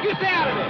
You stay out of it.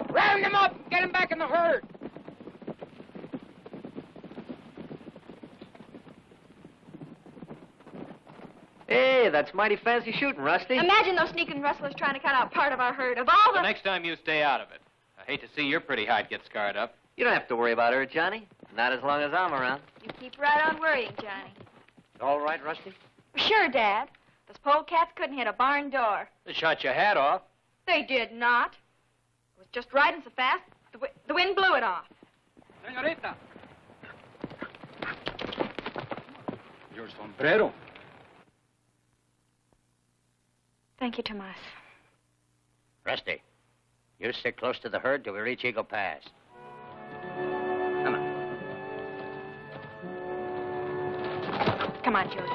Round him up! Get him back in the herd! Hey, that's mighty fancy shooting, Rusty. Imagine those sneaking rustlers trying to cut out part of our herd. Of all The next time you stay out of it. I hate to see your pretty hide get scarred up. You don't have to worry about her, Johnny. Not as long as I'm around. You keep right on worrying, Johnny. All right, Rusty? Sure, Dad. Those polecats couldn't hit a barn door. They shot your hat off. They did not. It was just riding so fast, the wind blew it off. Señorita. Your sombrero. Thank you, Tomas. Rusty, you stick close to the herd till we reach Eagle Pass. Come on. Come on, Jody.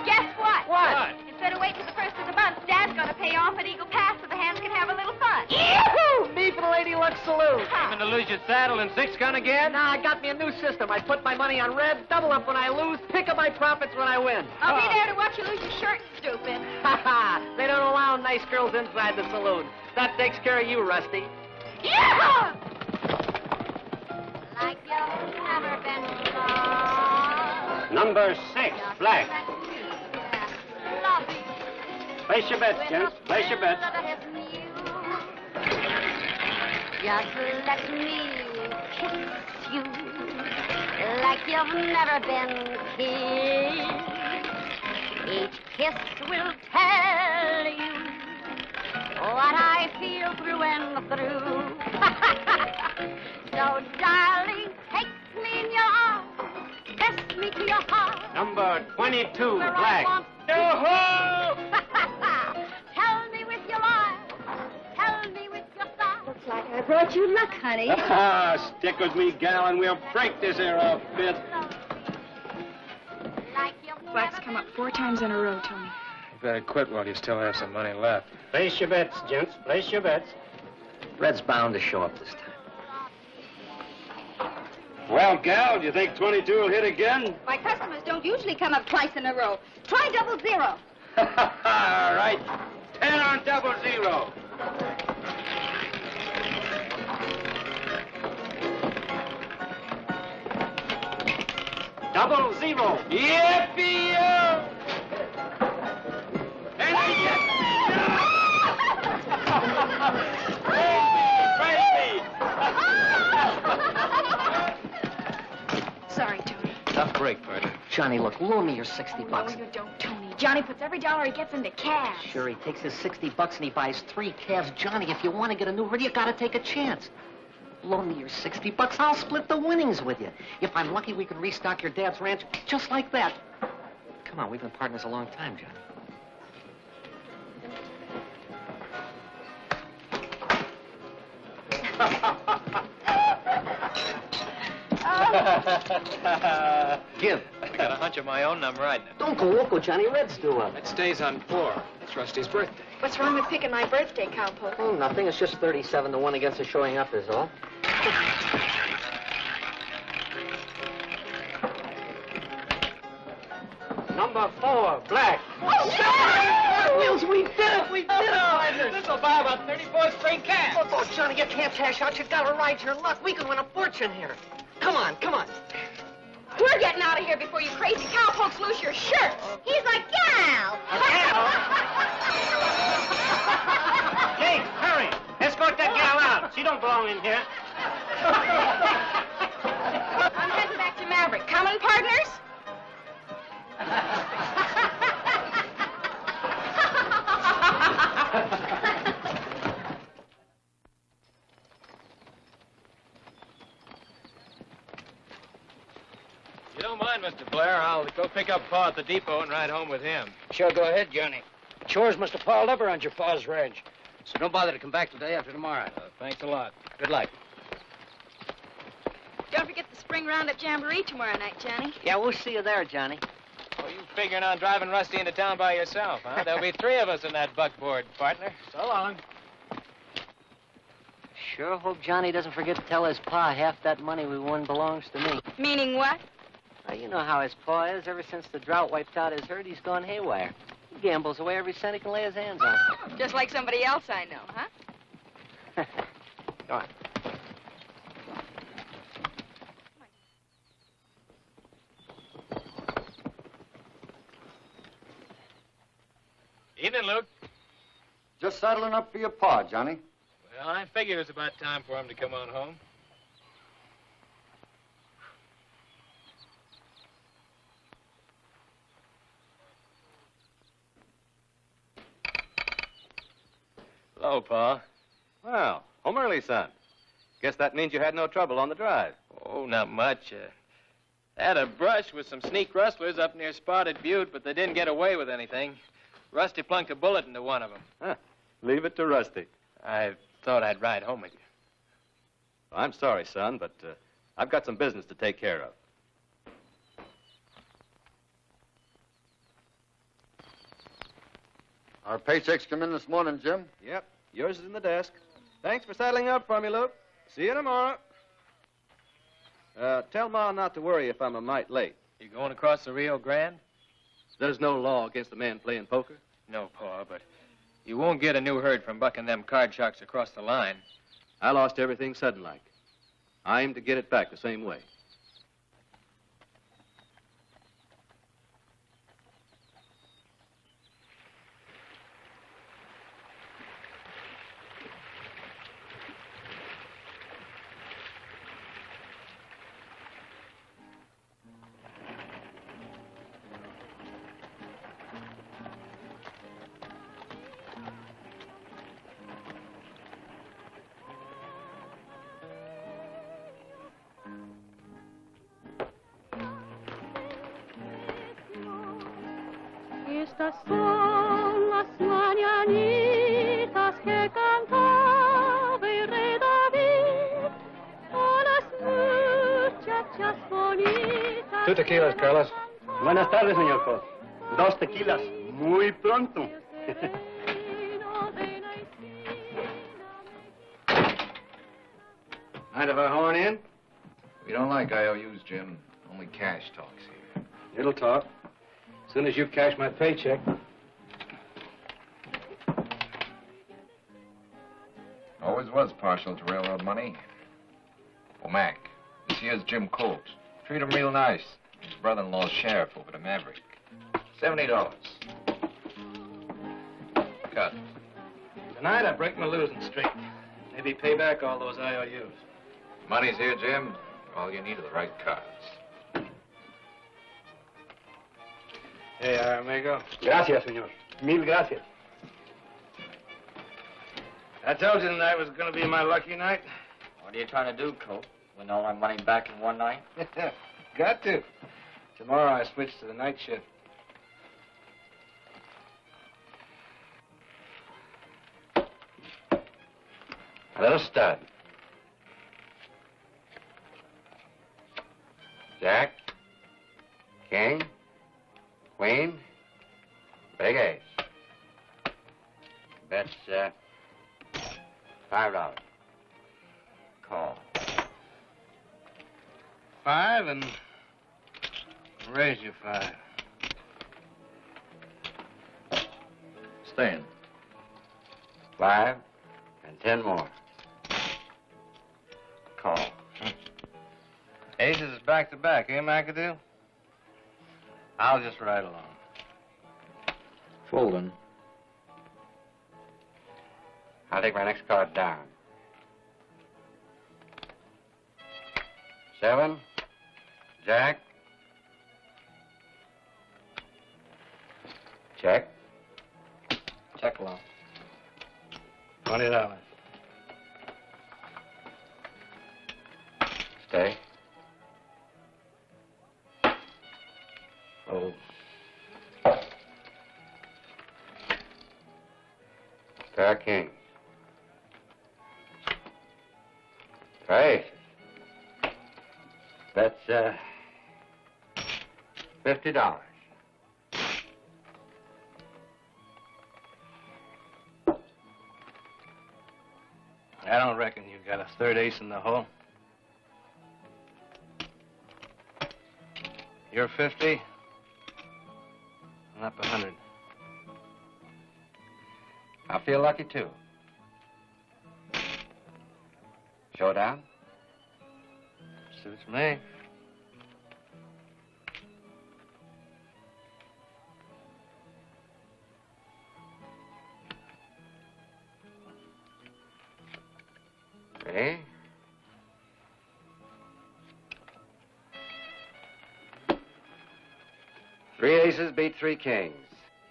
Guess what? What? Instead of waiting till the first of the month, Dad's gonna pay off at Eagle Pass so the hands can have a little fun. Yahoo! Me for the Lady Luck Saloon. Even to lose your saddle and six gun again? Nah, I got me a new system. I put my money on red, double up when I lose, pick up my profits when I win. I'll be there to watch you lose your shirt, stupid. Ha ha! They don't allow nice girls inside the saloon. That takes care of you, Rusty. Yeah! Like you've never been loved. Number 6, Black. Loving. Place your bets, gents. Place your bets. Just let me kiss you like you've never been kissed. Each kiss will tell you what I feel through and through. So, darling, take me in your arms, press me to your heart. Number 22, Where I Black. want Yo-ho! Tell me with your eyes, tell me with your thighs. Looks like I brought you luck, honey. Ah, stick with me, gal, and we'll break this here outfit. Like you've Black's never come up 4 times in a row, Tony. You better quit while you still have some money left. Place your bets, gents. Place your bets. Red's bound to show up this time. Well, gal, do you think 22 will hit again? My customers don't usually come up twice in a row. Try 00. All right. 10 on 00. Double 0. Yippee-yo! And I get... Sorry, Tony. Tough break, Bert. Johnny, look, loan me your 60 No, bucks. you don't, Tony. Johnny puts every dollar he gets into cash. Sure, he takes his 60 bucks and he buys 3 calves. Johnny, if you want to get a new rig, you gotta take a chance. Loan me your 60 bucks, I'll split the winnings with you. If I'm lucky, we can restock your dad's ranch just like that. Come on, we've been partners a long time, Johnny. Give. I got a hunch of my own I'm riding it. Don't go loco, Johnny. Red's due up. It stays on 4. It's Rusty's birthday. What's wrong with picking my birthday, cowpoke? Oh, nothing. It's just 37 to 1 against the showing up is all. Number 4, Black. Wheels, we did it! We did it! This'll buy about 34 straight calves. Look, oh, Johnny, you can't cash out. You've got to ride your luck. We can win a fortune here. Come on, come on. We're getting out of here before you crazy cowpokes lose your shirt. He's a gal. don't belong in here. I'm heading back to Maverick. Coming, partners? You don't mind, Mr. Blair, I'll go pick up Pa at the depot and ride home with him. Sure, go ahead, Johnny. Chores must have piled up around your pa's ranch. So don't bother to come back till day after tomorrow. Thanks a lot. Good luck. Don't forget the spring roundup jamboree tomorrow night, Johnny. Yeah, we'll see you there, Johnny. Well, you figuring on driving Rusty into town by yourself, huh? There'll be 3 of us in that buckboard, partner. So long. Sure hope Johnny doesn't forget to tell his pa half that money we won belongs to me. Meaning what? Now, you know how his pa is. Ever since the drought wiped out his herd, he's gone haywire. He gambles away every cent he can lay his hands on. Just like somebody else I know, huh? Go on. Evening, Luke. Just saddling up for your pa, Johnny. Well, I figured it was about time for him to come on home. Hello, Pa. Well, home early, son. Guess that means you had no trouble on the drive. Oh, not much. Had a brush with some sneak rustlers up near Spotted Butte, but they didn't get away with anything. Rusty plunked a bullet into one of them. Huh. Leave it to Rusty. I thought I'd ride home with you. I'm sorry, son, but I've got some business to take care of. Our paychecks come in this morning, Jim. Yep, yours is in the desk. Thanks for saddling up for me, Luke. See you tomorrow. Tell Ma not to worry if I'm a mite late. You going across the Rio Grande? There's no law against a man playing poker. No, Pa, but you won't get a new herd from bucking them card sharks across the line. I lost everything sudden-like. I aim to get it back the same way. Estas son las mañanitas que cantaba el rey David a las muchachas bonitas. 2 tequilas, Carlos. Buenas tardes, señor Poe. 2 tequilas. Muy pronto. Mind if I horn in? We don't like IOUs, Jim. Only cash talks here. It'll talk. As soon as you cash my paycheck. Always was partial to railroad money. Well, Mac, this here's Jim Colt. Treat him real nice. His brother-in-law's sheriff over to Maverick. $70. Cut. Tonight I break my losing streak. Maybe pay back all those IOUs. Money's here, Jim. All you need are the right cards. Hey, amigo. Gracias, señor. Mil gracias. I told you tonight was going to be my lucky night. What are you trying to do, Colt? Win all our money back in one night? Got to. Tomorrow I switch to the night shift. A little stud. Jack. King. Queen. Big ace. Bet's, $5. Call. 5 and raise you 5. Staying. 5 and 10 more. Call. Aces is back to back, eh, McAdoo? I'll just ride along. Folding. I'll take my next card down. 7. Jack. Check. Check along. $20. Stay. Oh. Pair of kings. Hey. That's, $50. I don't reckon you got a third ace in the hole. You're 50. I'm up 100. I feel lucky, too. Showdown? Suits me. Eh? Three aces beat 3 kings.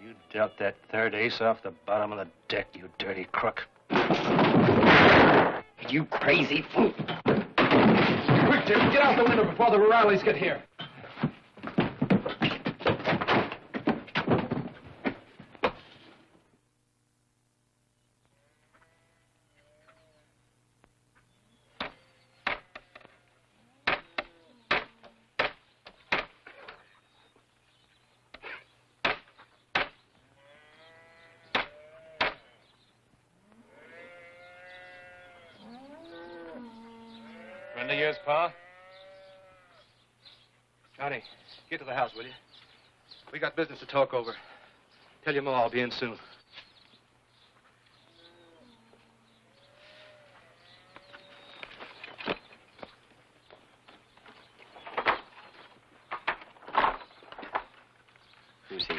You dealt that third ace off the bottom of the deck, you dirty crook. You crazy fool. Quick, Jim, get out the window before the rurales get here. Friend of yours, Pa? Johnny, get to the house, will you? We got business to talk over. Tell your ma I'll be in soon. Who's he?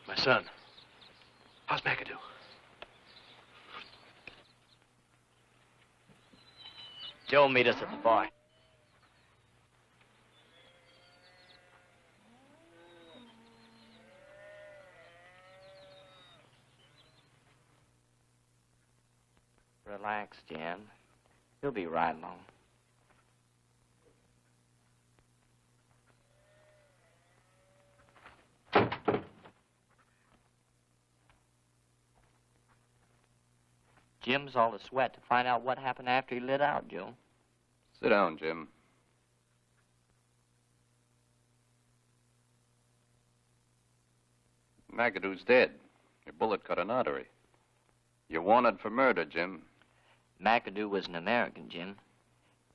My son. How's McAdoo? Joe, meet us at the bar. Relax, Jim. He'll be right along. Jim's all the sweat to find out what happened after he lit out, Joe. Sit down, Jim. McAdoo's dead. Your bullet cut an artery. You're wanted for murder, Jim. McAdoo was an American, Jim.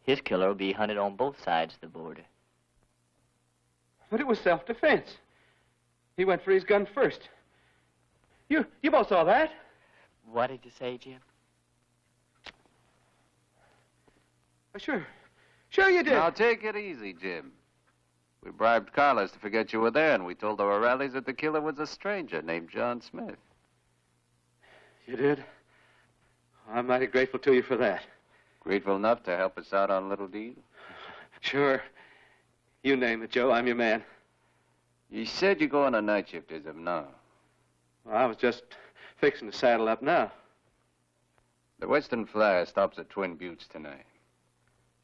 His killer will be hunted on both sides of the border. But it was self-defense. He went for his gun first. You both saw that? What did you say, Jim? Sure. Sure you did. Now, take it easy, Jim. We bribed Carlos to forget you were there, and we told the O'Reillys that the killer was a stranger named John Smith. You did? I'm mighty grateful to you for that. Grateful enough to help us out on a little deal? Sure. You name it, Joe. I'm your man. You said you're going on night shift as of now. Well, I was just fixing to saddle up now. The Western Flyer stops at Twin Buttes tonight.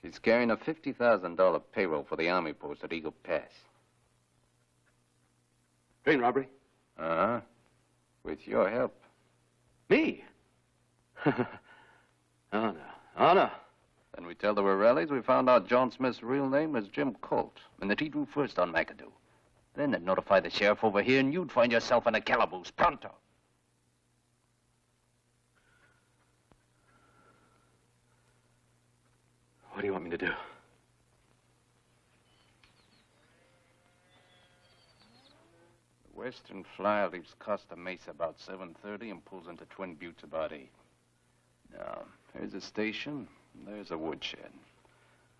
She's carrying a $50,000 payroll for the Army post at Eagle Pass. Train robbery? Uh-huh. With your help. Me? Oh, no. Oh, no. Then we tell the O'Reillys we found out John Smith's real name was Jim Colt, and that he drew first on McAdoo. Then they'd notify the sheriff over here, and you'd find yourself in a calaboose pronto. What do you want me to do? The Western Flyer leaves Costa Mesa about 7:30 and pulls into Twin Buttes about 8. Now, here's a station, and there's a woodshed.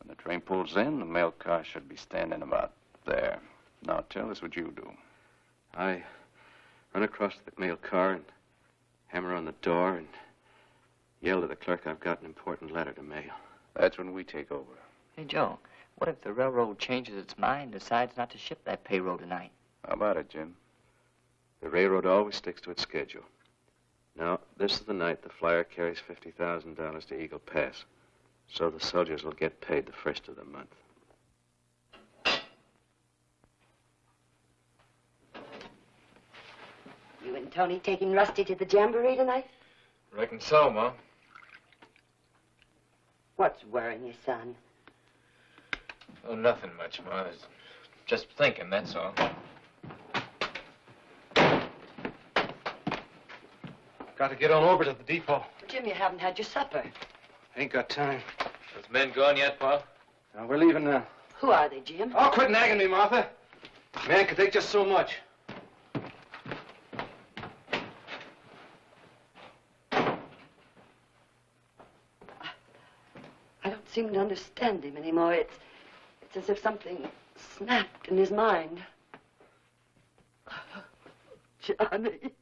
When the train pulls in, the mail car should be standing about there. Now, tell us what you do. I run across the mail car and hammer on the door and yell to the clerk I've got an important letter to mail. That's when we take over. Hey, Joe, What if the railroad changes its mind and decides not to ship that payroll tonight? How about it, Jim? The railroad always sticks to its schedule. Now, this is the night the flyer carries $50,000 to Eagle Pass. So the soldiers will get paid the first of the month. You and Tony taking Rusty to the jamboree tonight? Reckon so, Mom. What's worrying you, son? Oh, nothing much, Ma. Just thinking, that's all. Got to get on over to the depot. Jim, you haven't had your supper. Ain't got time. Those men gone yet, Pa? Now, we're leaving now. Who are they, Jim? Oh, quit nagging me, Martha. Man can take just so much. I don't seem to understand him anymore. It's as if something snapped in his mind. Johnny.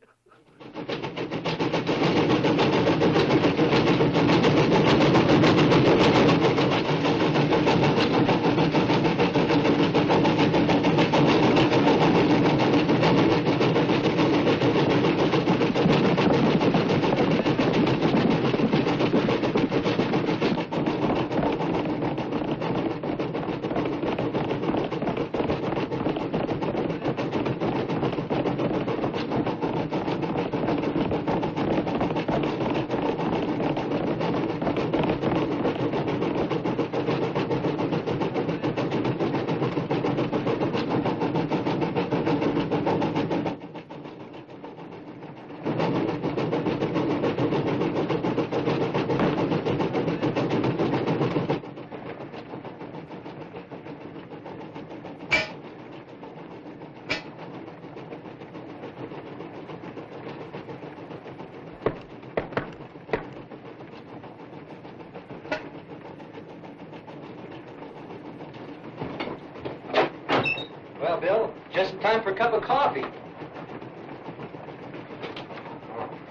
Well, Bill, just in time for a cup of coffee.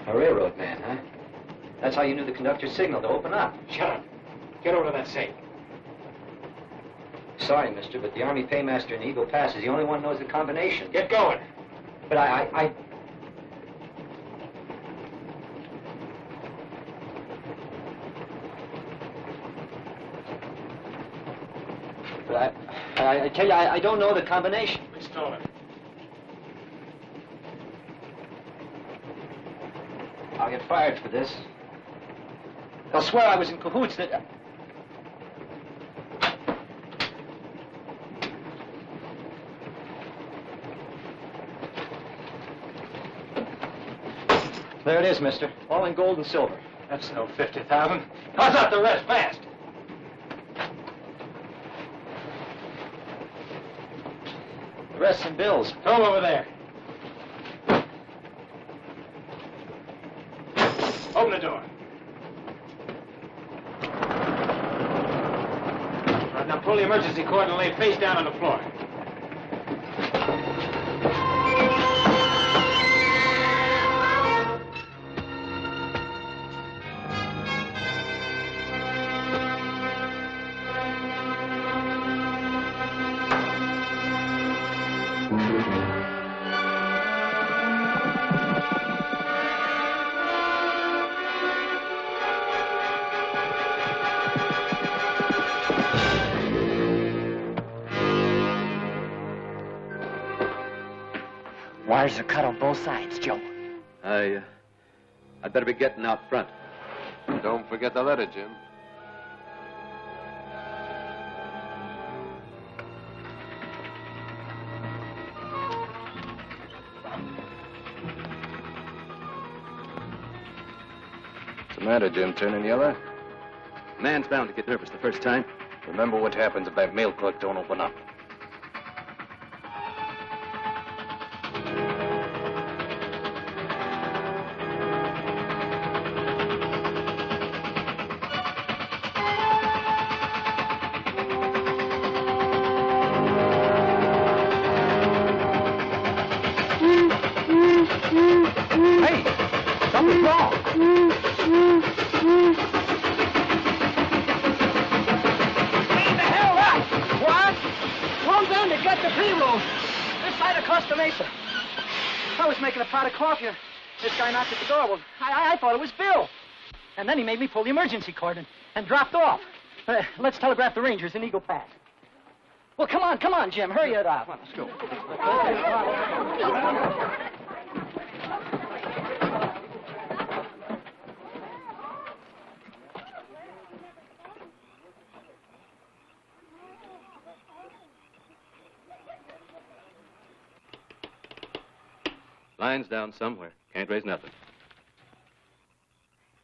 A railroad man, huh? That's how you knew the conductor's signal to open up. Shut up. Get over to that safe. Sorry, mister, but the Army paymaster in Eagle Pass is the only one who knows the combination. Get going. But I... But I tell you, I don't know the combination. We stole it. I'll get fired for this. They'll swear I was in cahoots that... There it is, mister. All in gold and silver. That's no 50,000. How's out the rest, fast? The rest's in bills. Throw 'em over there. Open the door. All right, now pull the emergency cord and lay it face down on the floor. Wires are cut on both sides, Joe. I'd better be getting out front. Don't forget the letter, Jim. What's the matter, Jim? Turning yellow? Man's bound to get nervous the first time. Remember what happens if that mail clerk don't open up. Come down to get the payroll. This side of Costa Mesa. I was making a pot of coffee. This guy knocked at the door. Well, I thought it was Bill. And then he made me pull the emergency cord and dropped off. Let's telegraph the Rangers in Eagle Pass. Well, come on, Jim. Hurry it up. Let's go. Line's down somewhere. Can't raise nothing.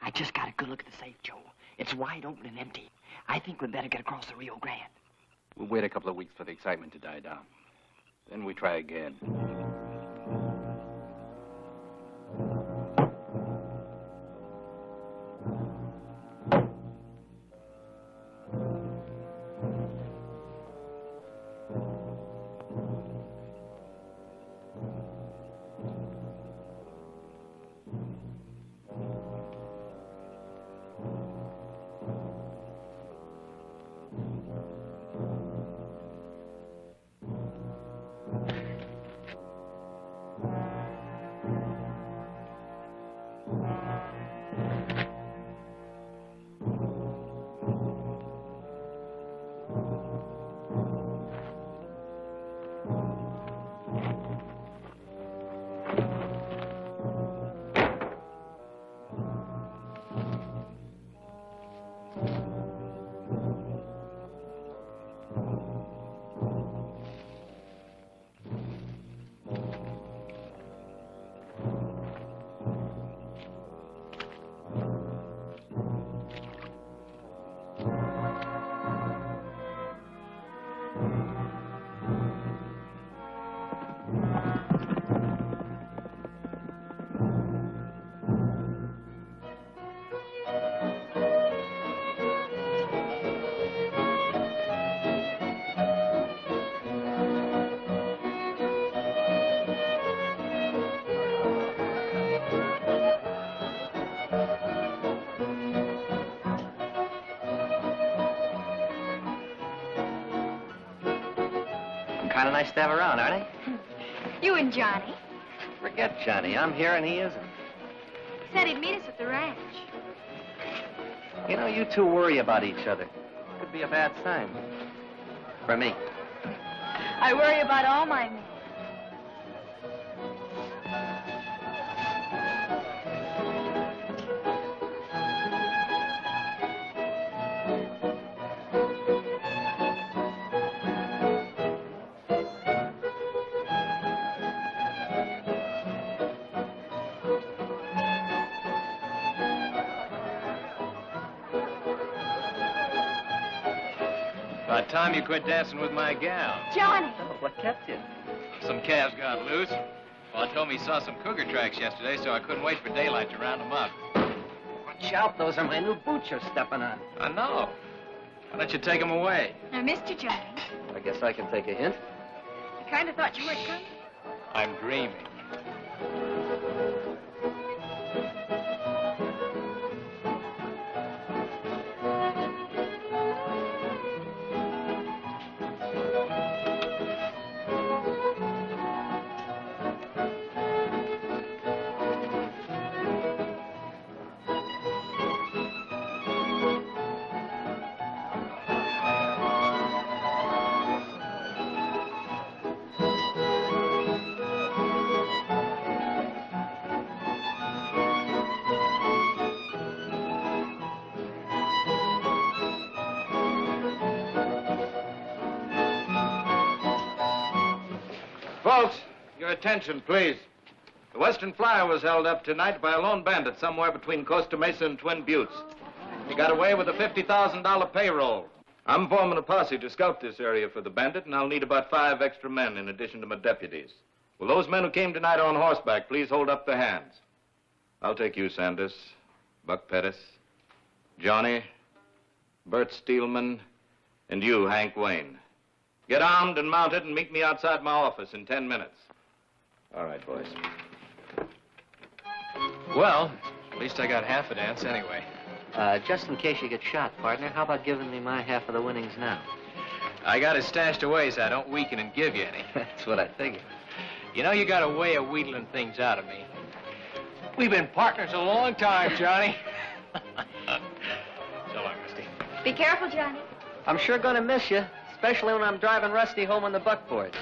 I just got a good look at the safe, Joe. It's wide open and empty. I think we'd better get across the Rio Grande. We'll wait a couple of weeks for the excitement to die down. Then we try again. Kind of nice to have around, aren't they? You and Johnny. Forget Johnny. I'm here and he isn't. Said he'd meet us at the ranch. You know, you two worry about each other. Could be a bad sign. For me. I worry about all my men. About time you quit dancing with my gal. Johnny! Oh, what kept you? Some calves got loose. Well, I told me he saw some cougar tracks yesterday, so I couldn't wait for daylight to round them up. Watch out, those are my new boots you're stepping on. I know. Why don't you take them away? I missed you, Johnny. I guess I can take a hint. I kind of thought you weren't coming. I'm dreaming. Folks, your attention, please. The Western Flyer was held up tonight by a lone bandit somewhere between Costa Mesa and Twin Buttes. He got away with a $50,000 payroll. I'm forming a posse to scout this area for the bandit, and I'll need about 5 extra men in addition to my deputies. Will those men who came tonight on horseback please hold up their hands? I'll take you, Sanders, Buck Pettis, Johnny, Bert Steelman, and you, Hank Wayne. Get armed and mounted and meet me outside my office in 10 minutes. All right, boys. Well, at least I got half a dance anyway. Just in case you get shot, partner, how about giving me my half of the winnings now? I got it stashed away so I don't weaken and give you any. That's what I figured. You know, you got a way of wheedling things out of me. We've been partners a long time, Johnny. So long, Rusty. Be careful, Johnny. I'm sure gonna miss you, especially when I'm driving Rusty home on the buckboard.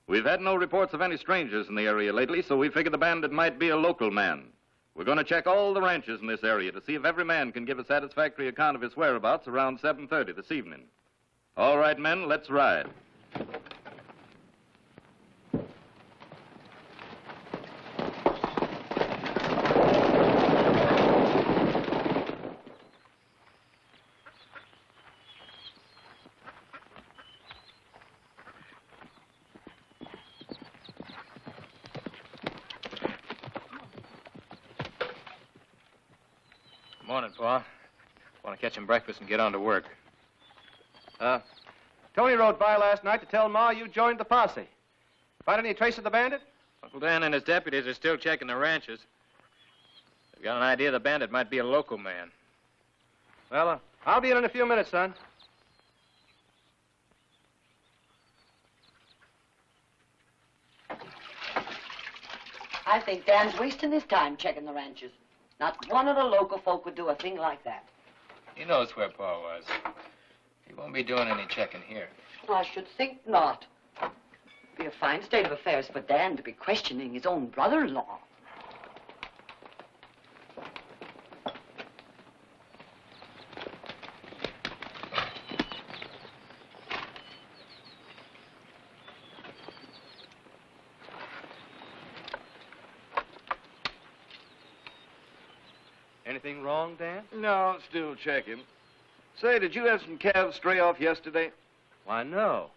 We've had no reports of any strangers in the area lately, so we figured the bandit might be a local man. We're going to check all the ranches in this area to see if every man can give a satisfactory account of his whereabouts around 7:30 this evening. All right, men, let's ride. Morning, Pa. Want to catch him breakfast and get on to work. Tony rode by last night to tell Ma you joined the posse. Find any trace of the bandit? Uncle Dan and his deputies are still checking the ranches. They've got an idea the bandit might be a local man. Well, I'll be in a few minutes, son. I think Dan's wasting his time checking the ranches. Not one of the local folk would do a thing like that. He knows where Pa was. He won't be doing any checking here. I should think not. Be a fine state of affairs for Dan to be questioning his own brother-in-law. Anything wrong, Dan? No, still checking. Say, did you have some calves stray off yesterday? Why, no.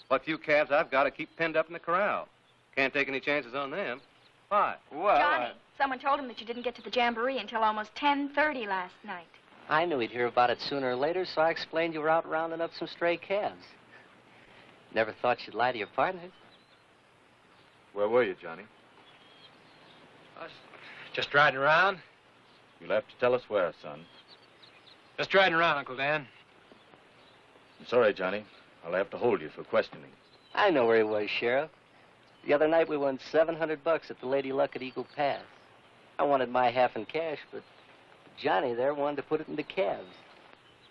What few calves I've got to keep pinned up in the corral. Can't take any chances on them. Why? Well, Johnny, someone told him that you didn't get to the jamboree until almost 10:30 last night. I knew he'd hear about it sooner or later, so I explained you were out rounding up some stray calves. Never thought you'd lie to your partners. Where were you, Johnny? Just riding around? You'll have to tell us where, son. Just riding around, Uncle Dan. I'm sorry, Johnny. I'll have to hold you for questioning. I know where he was, Sheriff. The other night we won $700 at the Lady Luck at Eagle Pass. I wanted my half in cash, but Johnny there wanted to put it into calves.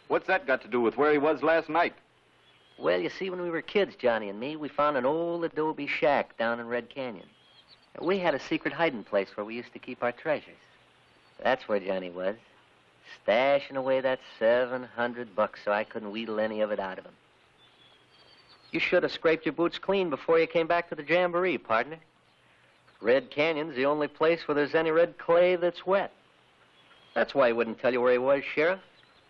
What's that got to do with where he was last night? Well, you see, when we were kids, Johnny and me, we found an old adobe shack down in Red Canyon. We had a secret hiding place where we used to keep our treasures. That's where Johnny was, stashing away that $700 so I couldn't wheedle any of it out of him. You should have scraped your boots clean before you came back to the jamboree, partner. Red Canyon's the only place where there's any red clay that's wet. That's why he wouldn't tell you where he was, Sheriff.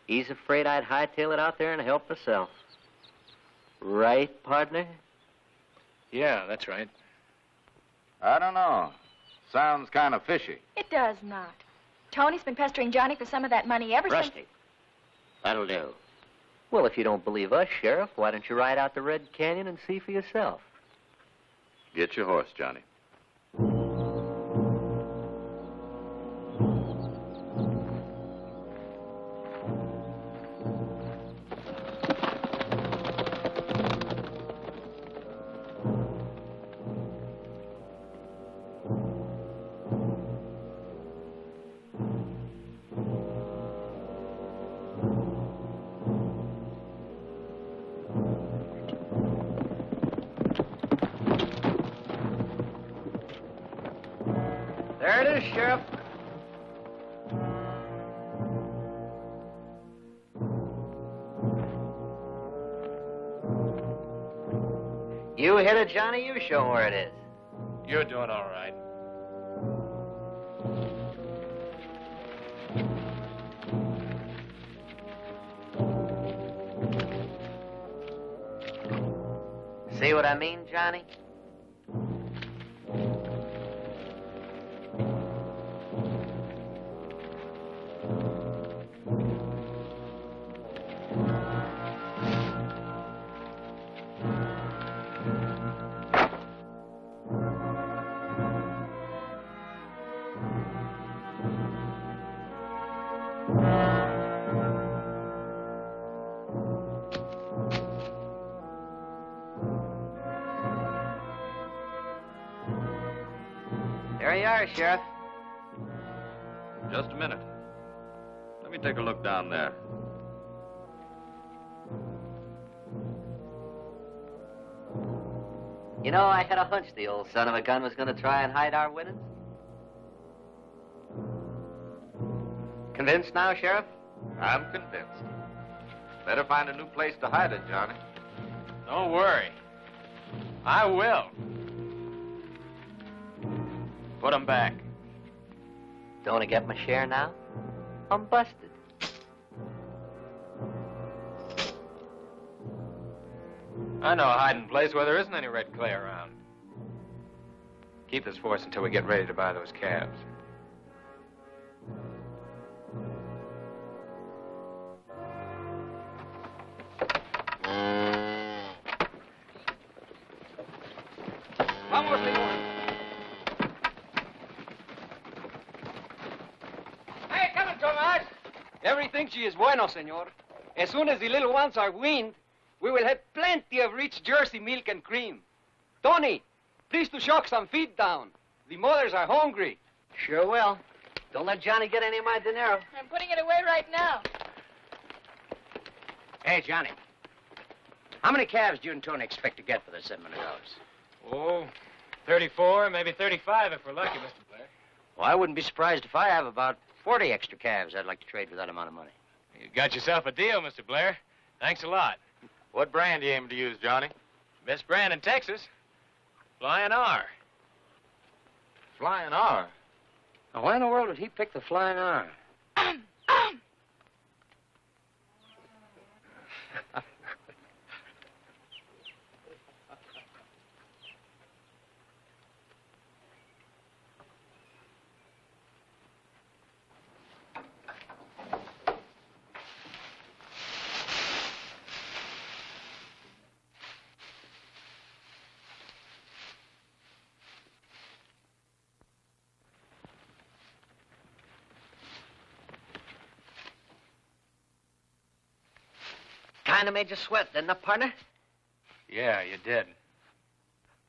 He's afraid I'd hightail it out there and help myself. Right, partner? Yeah, that's right. I don't know. Sounds kind of fishy. It does not. Tony's been pestering Johnny for some of that money ever since... Rusty, that'll do. Well, if you don't believe us, Sheriff, why don't you ride out to Red Canyon and see for yourself? Get your horse, Johnny. There it is, Sheriff. You hit it, Johnny. You show 'em where it is. You're doing all right. See what I mean, Johnny? There you are, Sheriff. Just a minute. Let me take a look down there. You know, I had a hunch the old son of a gun was going to try and hide our winnings. Convinced now, Sheriff? I'm convinced. Better find a new place to hide it, Johnny. Don't worry. I will. Put 'em back. Don't I get my share now? I'm busted. I know a hiding place where there isn't any red clay around. Keep this for us until we get ready to buy those calves. Vamos, señor. Hey, come on, Tomas. Everything she is bueno, senor. As soon as the little ones are weaned, we will have plenty of rich Jersey milk and cream. Tony, please to shock some feed down. The mothers are hungry. Sure will. Don't let Johnny get any of my dinero. I'm putting it away right now. Hey, Johnny. How many calves do you and Tony expect to get for the $700? Oh, 34, maybe 35 if we're lucky, Mr. Blair. Well, I wouldn't be surprised if I have about 40 extra calves I'd like to trade for that amount of money. You got yourself a deal, Mr. Blair. Thanks a lot. What brand do you aim to use, Johnny? Best brand in Texas. Flying R. Flying R. Now, why in the world did he pick the Flying R? Kind of made you sweat, didn't it, partner? Yeah, you did.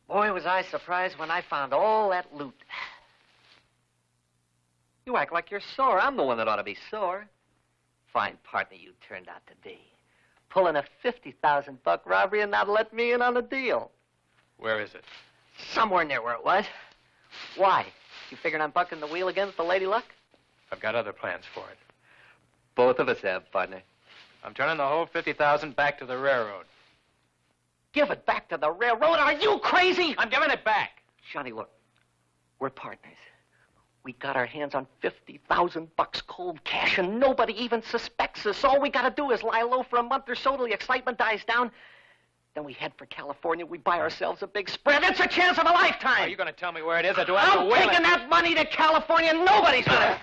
Boy, was I surprised when I found all that loot. You act like you're sore. I'm the one that ought to be sore. Fine partner you turned out to be. Pulling a $50,000 robbery and not let me in on the deal. Where is it? Somewhere near where it was. Why? You figuring I'm bucking the wheel against the Lady Luck? I've got other plans for it. Both of us have, partner. I'm turning the whole 50,000 back to the railroad. Give it back to the railroad? Are you crazy? I'm giving it back. Johnny, look. We're partners. We got our hands on $50,000 cold cash, and nobody even suspects us. All we got to do is lie low for a month or so till the excitement dies down. Then we head for California. We buy ourselves a big spread. It's a chance of a lifetime. Are you going to tell me where it is, or do I have to I'm wheel taking it? that money to California. Nobody's going to...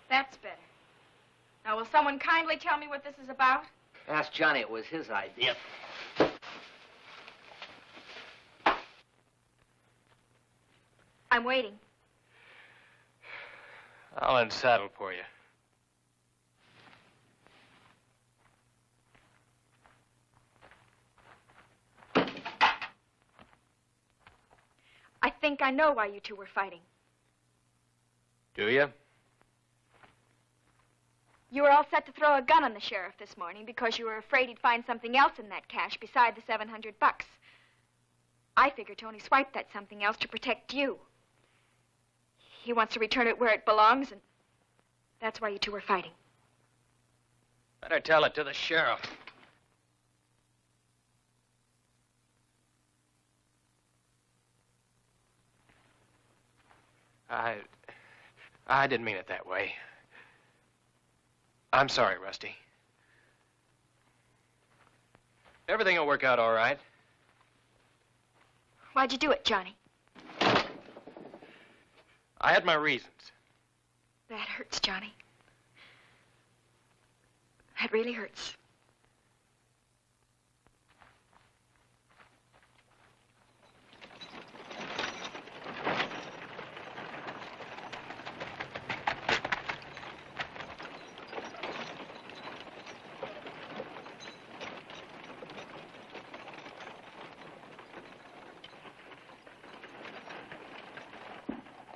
That's better. Now, will someone kindly tell me what this is about? Ask Johnny. It was his idea. I'm waiting. I'll unsaddle for you. I think I know why you two were fighting. Do you? You were all set to throw a gun on the sheriff this morning because you were afraid he'd find something else in that cash beside the $700. I figure Tony swiped that something else to protect you. He wants to return it where it belongs, and that's why you two were fighting. Better tell it to the sheriff. I didn't mean it that way. I'm sorry, Rusty. Everything will work out all right. Why'd you do it, Johnny? I had my reasons. That hurts, Johnny. That really hurts.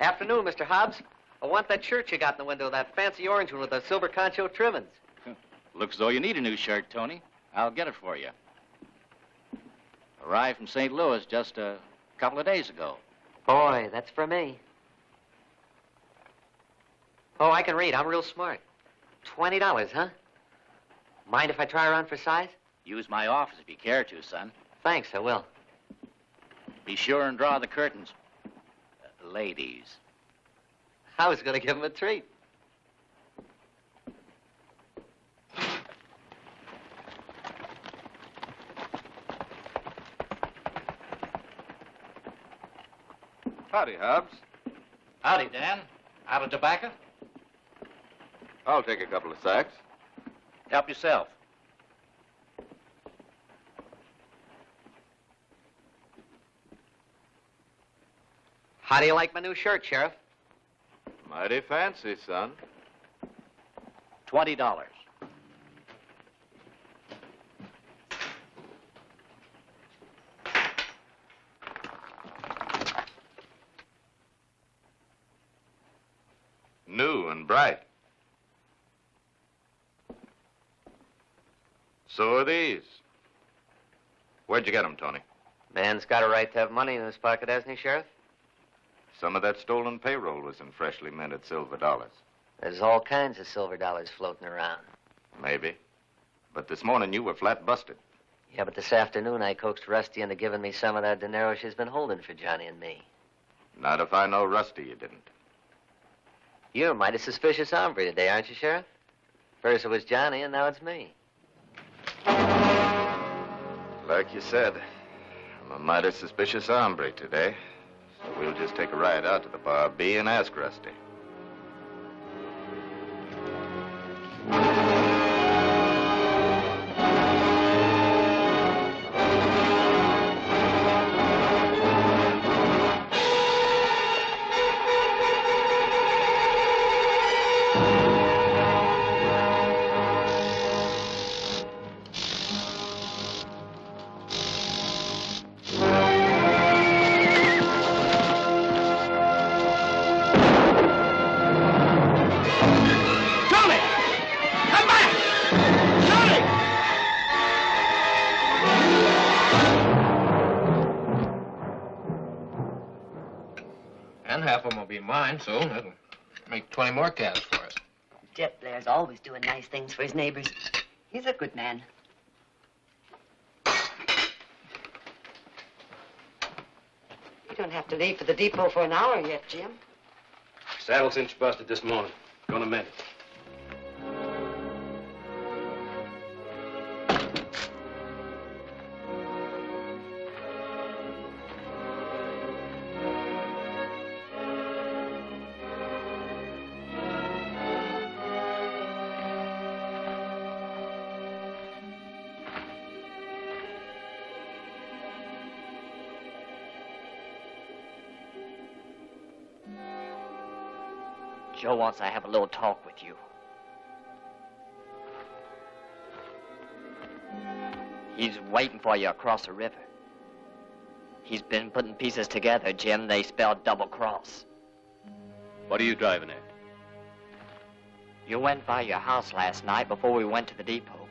Afternoon, Mr. Hobbs. I want that shirt you got in the window, that fancy orange one with the silver concho trimmings. Looks as though you need a new shirt, Tony. I'll get it for you. Arrived from St. Louis just a couple of days ago. Boy, that's for me. Oh, I can read. I'm real smart. $20, huh? Mind if I try around for size? Use my office if you care to, son. Thanks, I will. Be sure and draw the curtains. Ladies. I was going to give him a treat. Howdy, Hobbs. Howdy, Dan. Out of tobacco? I'll take a couple of sacks. Help yourself. How do you like my new shirt, Sheriff? Mighty fancy, son. $20. New and bright. So are these. Where'd you get them, Tony? Man's got a right to have money in his pocket, hasn't he, Sheriff? Some of that stolen payroll was in freshly minted silver dollars. There's all kinds of silver dollars floating around. Maybe. But this morning you were flat busted. Yeah, but this afternoon I coaxed Rusty into giving me some of that dinero she's been holding for Johnny and me. Not if I know Rusty, you didn't. You're a mighty suspicious hombre today, aren't you, Sheriff? First it was Johnny, and now it's me. Like you said, I'm a mighty suspicious hombre today. So we'll just take a ride out to the Bar B and ask Rusty. And half of them will be mine, so that'll make 20 more calves for us. Jet Blair's always doing nice things for his neighbors. He's a good man. You don't have to leave for the depot for an hour yet, Jim. Saddle cinch busted this morning. Gonna mend it. Joe wants to have a little talk with you. He's waiting for you across the river. He's been putting pieces together, Jim. They spell double cross. What are you driving at? You went by your house last night before we went to the depot.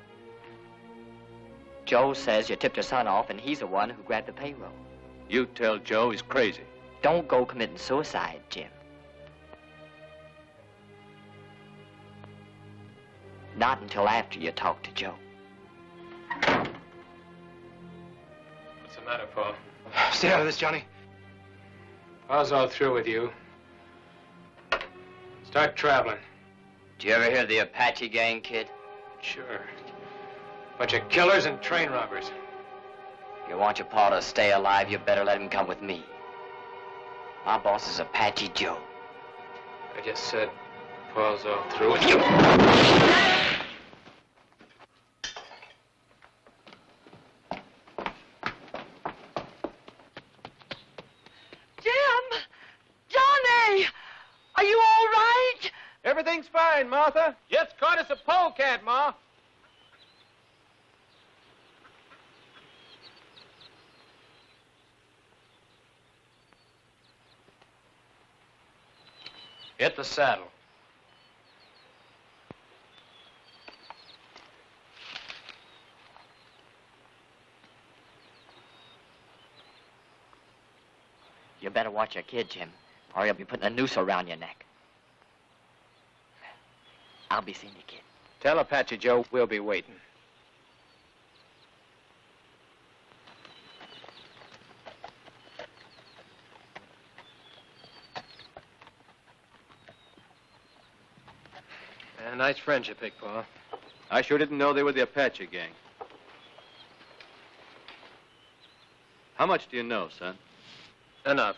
Joe says you tipped your son off, and he's the one who grabbed the payroll. You tell Joe he's crazy. Don't go committing suicide, Jim. Not until after you talk to Joe. What's the matter, Paul? Stay out of this, Johnny. Paul's all through with you. Start traveling. Did you ever hear of the Apache gang, kid? Sure. Bunch of killers and train robbers. If you want your pa to stay alive, you better let him come with me. My boss is Apache Joe. I just said Paul's all through with you. Jim! Johnny! Are you all right? Everything's fine, Martha. Just caught us a polecat, Ma. Hit the saddle. You better watch your kid, Jim, or he'll be putting a noose around your neck. I'll be seeing you, kid. Tell Apache Joe we'll be waiting. Nice friendship, Big Paw. I sure didn't know they were the Apache gang. How much do you know, son? Enough.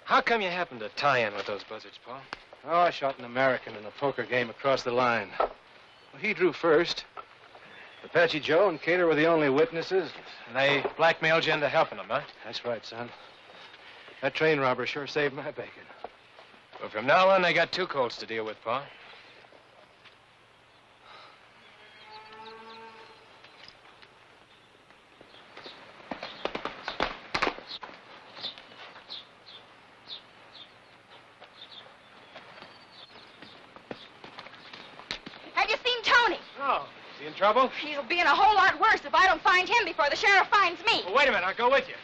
How come you happened to tie in with those buzzards, Paul? Oh, I shot an American in a poker game across the line. Well, he drew first. Apache Joe and Cater were the only witnesses. And they blackmailed you into helping them, huh? That's right, son. That train robber sure saved my bacon. Well, from now on, they got two colts to deal with, Pa. Have you seen Tony? Oh, is he in trouble? He'll be in a whole lot worse if I don't find him before the sheriff finds me. Well, wait a minute. I'll go with you.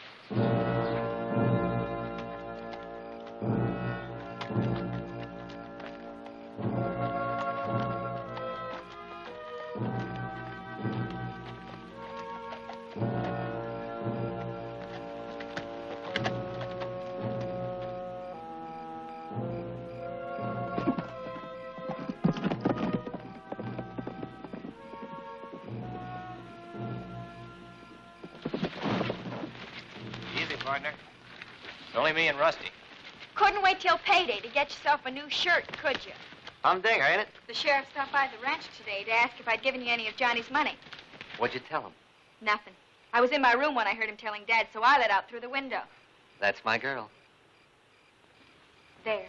Partner. It's only me and Rusty. Couldn't wait till payday to get yourself a new shirt, could you? Humdinger, ain't it? The sheriff stopped by the ranch today to ask if I'd given you any of Johnny's money. What'd you tell him? Nothing. I was in my room when I heard him telling Dad, so I let out through the window. That's my girl. There.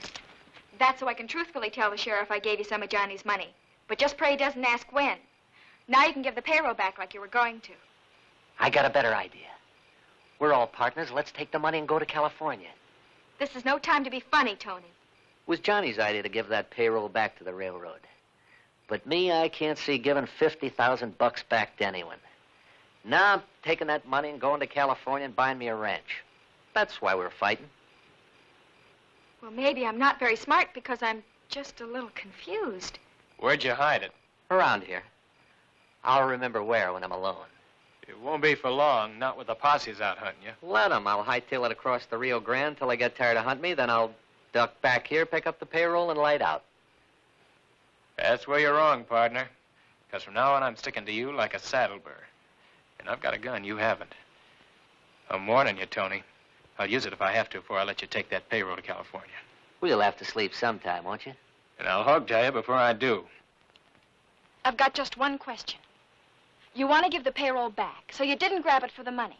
That's so I can truthfully tell the sheriff I gave you some of Johnny's money. But just pray he doesn't ask when. Now you can give the payroll back like you were going to. I got a better idea. We're all partners. Let's take the money and go to California. This is no time to be funny, Tony. It was Johnny's idea to give that payroll back to the railroad. But me, I can't see giving $50,000 back to anyone. Now I'm taking that money and going to California and buying me a ranch. That's why we're fighting. Well, maybe I'm not very smart because I'm just a little confused. Where'd you hide it? Around here. I'll remember where when I'm alone. It won't be for long, not with the posses out hunting you. Let 'em. I'll hightail it across the Rio Grande till they get tired of hunting me, then I'll duck back here, pick up the payroll, and light out. That's where you're wrong, partner. Because from now on, I'm sticking to you like a saddle burr. And I've got a gun you haven't. I'm warning you, Tony. I'll use it if I have to before I let you take that payroll to California. We'll have to sleep sometime, won't you? And I'll hog tie you before I do. I've got just one question. You want to give the payroll back, so you didn't grab it for the money.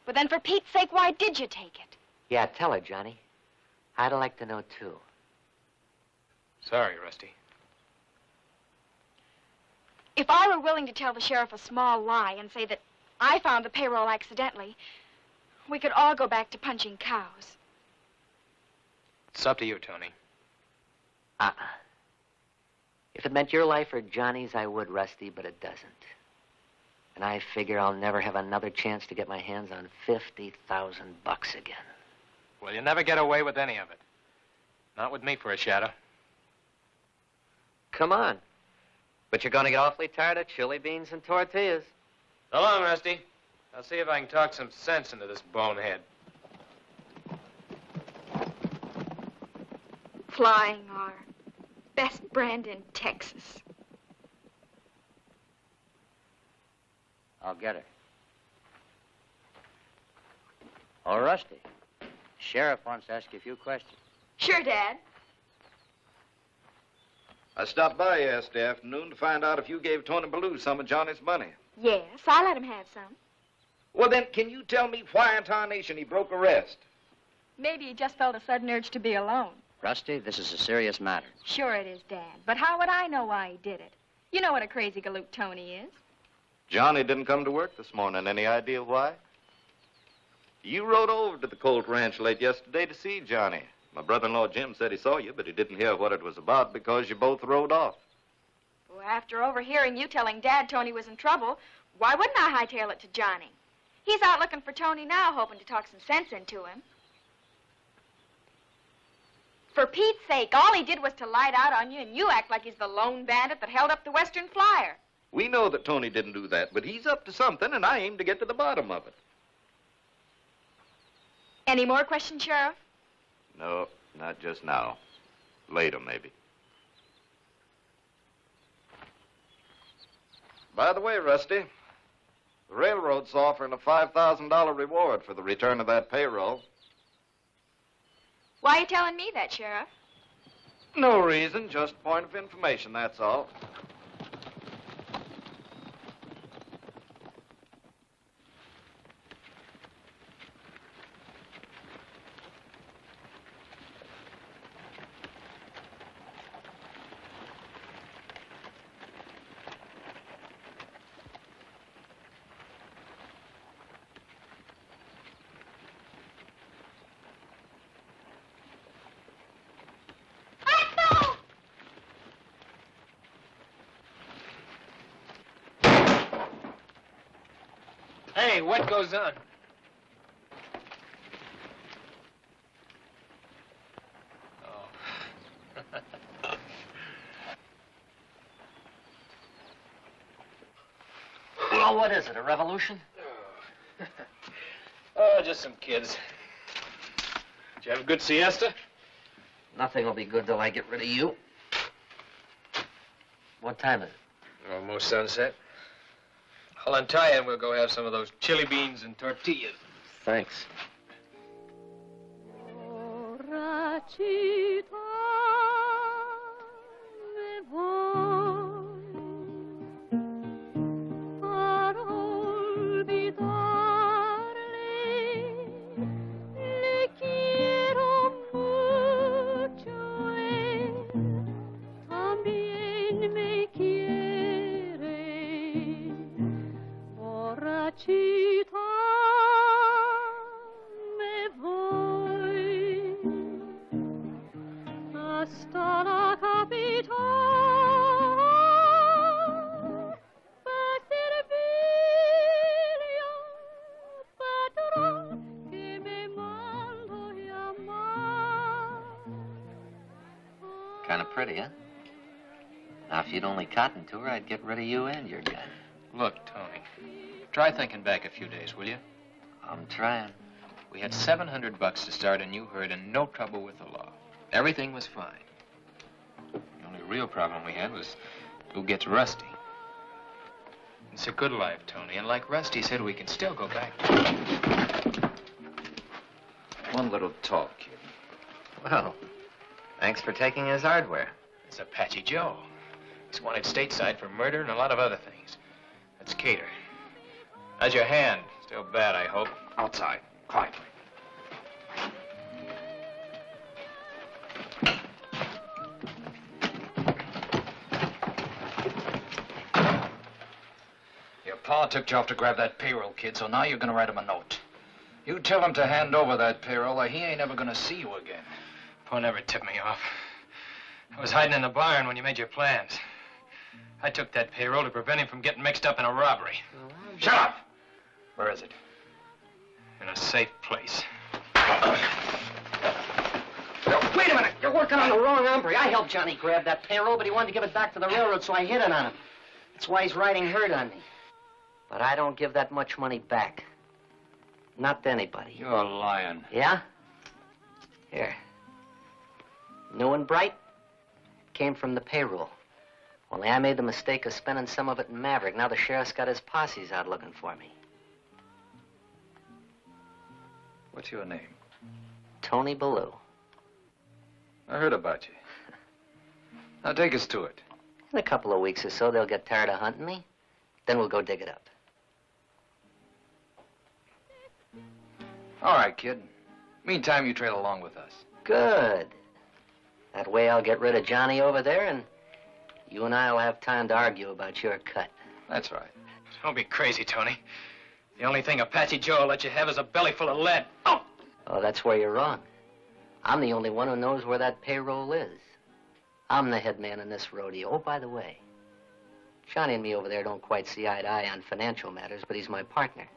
But then for Pete's sake, why did you take it? Yeah, tell her, Johnny. I'd like to know, too. Sorry, Rusty. If I were willing to tell the sheriff a small lie and say that I found the payroll accidentally, we could all go back to punching cows. It's up to you, Tony. If it meant your life or Johnny's, I would, Rusty, but it doesn't. And I figure I'll never have another chance to get my hands on $50,000 again. Well, you'll never get away with any of it. Not with me for a shadow. Come on. But you're going to get awfully tired of chili beans and tortillas. So long, Rusty. I'll see if I can talk some sense into this bonehead. Flying R. best brand in Texas. I'll get her. Oh, Rusty. Sheriff wants to ask you a few questions. Sure, Dad. I stopped by yesterday afternoon to find out if you gave Tony Ballou some of Johnny's money. Yes, I let him have some. Well, then, can you tell me why in tarnation he broke arrest? Maybe he just felt a sudden urge to be alone. Rusty, this is a serious matter. Sure it is, Dad. But how would I know why he did it? You know what a crazy galoot Tony is. Johnny didn't come to work this morning. Any idea why? You rode over to the Colt Ranch late yesterday to see Johnny. My brother-in-law Jim said he saw you, but he didn't hear what it was about because you both rode off. Well, after overhearing you telling Dad Tony was in trouble, why wouldn't I hightail it to Johnny? He's out looking for Tony now, hoping to talk some sense into him. For Pete's sake, all he did was to light out on you, and you act like he's the lone bandit that held up the Western Flyer. We know that Tony didn't do that, but he's up to something, and I aim to get to the bottom of it. Any more questions, Sheriff? No, not just now. Later, maybe. By the way, Rusty, the railroad's offering a $5,000 reward for the return of that payroll. Why are you telling me that, Sheriff? No reason, just a point of information, that's all. Hey, what goes on? Well, what is it, a revolution? Oh, just some kids. Did you have a good siesta? Nothing will be good till I get rid of you. What time is it? Almost sunset. I'll untie you and we'll go have some of those chili beans and tortillas. Thanks. Kind of pretty, huh? Now, if you'd only cottoned to her, I'd get rid of you and your gun. Look, Tony, try thinking back a few days, will you? I'm trying. We had $700 to start a new herd and no trouble with the law. Everything was fine. The only real problem we had was who gets Rusty. It's a good life, Tony, and like Rusty said, we can still go back. One little talk, kid. Well, thanks for taking his hardware. It's Apache Joe. He's wanted stateside for murder and a lot of other things. That's Cater. How's your hand? Still bad, I hope. Outside, quietly. Your pa took you off to grab that payroll, kid, so now you're gonna write him a note. You tell him to hand over that payroll or he ain't ever gonna see you again. Pa never tipped me off. I was hiding in the barn when you made your plans. I took that payroll to prevent him from getting mixed up in a robbery. Shut up! Where is it? In a safe place. Wait a minute, you're working on the wrong hombre. I helped Johnny grab that payroll, but he wanted to give it back to the railroad, so I hid it on him. That's why he's riding herd on me. But I don't give that much money back. Not to anybody. You're lying. Yeah? Here. New and bright. came from the payroll. Only I made the mistake of spending some of it in Maverick. Now the sheriff's got his posses out looking for me. What's your name? Tony Ballou. I heard about you. Now take us to it. In a couple of weeks or so, they'll get tired of hunting me. Then we'll go dig it up. All right, kid. Meantime, you trail along with us. Good. That way I'll get rid of Johnny over there, and you and I will have time to argue about your cut. That's right. Don't be crazy, Tony. The only thing Apache Joe will let you have is a belly full of lead. Oh! Oh, that's where you're wrong. I'm the only one who knows where that payroll is. I'm the head man in this rodeo. Oh, by the way, Johnny and me over there don't quite see eye to eye on financial matters, but he's my partner.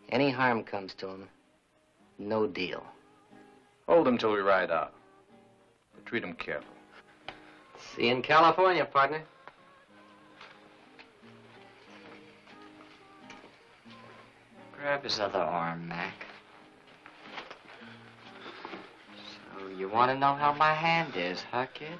Any harm comes to him, no deal. Hold him till we ride out. But treat him careful. See you in California, partner. Grab his other arm, Mac. So you want to know how my hand is, huh, kid?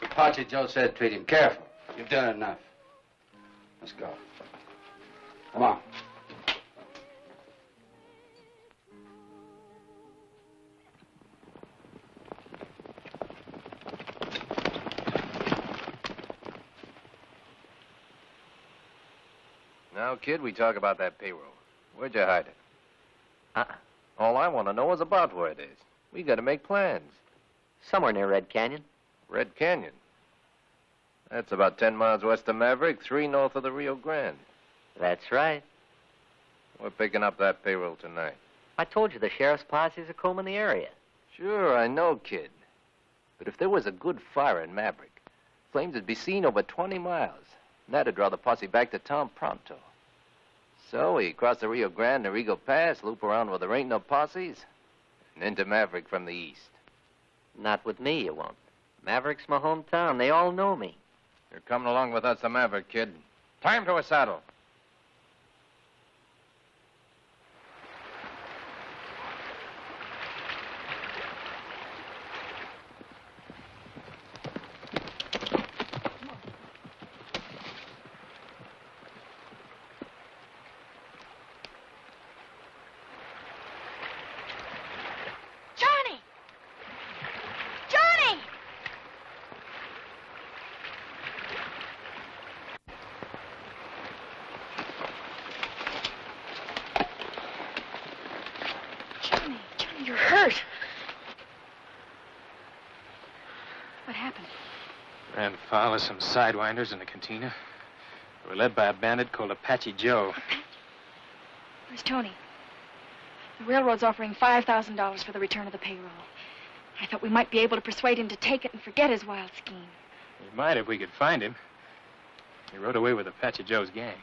Apache Joe said treat him careful. You've done enough. Let's go. Come on. Now, kid, we talk about that payroll. Where'd you hide it? All I want to know is about where it is. We got to make plans. Somewhere near Red Canyon. Red Canyon? That's about 10 miles west of Maverick, 3 north of the Rio Grande. That's right. We're picking up that payroll tonight. I told you the sheriff's posses are combing the area. Sure, I know, kid. But if there was a good fire in Maverick, flames would be seen over 20 miles. And that'd draw the posse back to town pronto. So we cross the Rio Grande to Eagle Pass, loop around where there ain't no posses, and into Maverick from the east. Not with me, you won't. Maverick's my hometown. They all know me. You're coming along with us to Maverick, kid. Time to a saddle. Johnny! Johnny! Johnny, you're hurt. What happened? Ran foul of some sidewinders in the cantina. They were led by a bandit called Apache Joe. Where's Tony? The railroad's offering $5,000 for the return of the payroll. I thought we might be able to persuade him to take it and forget his wild scheme. We might if we could find him. He rode away with Apache Joe's gang.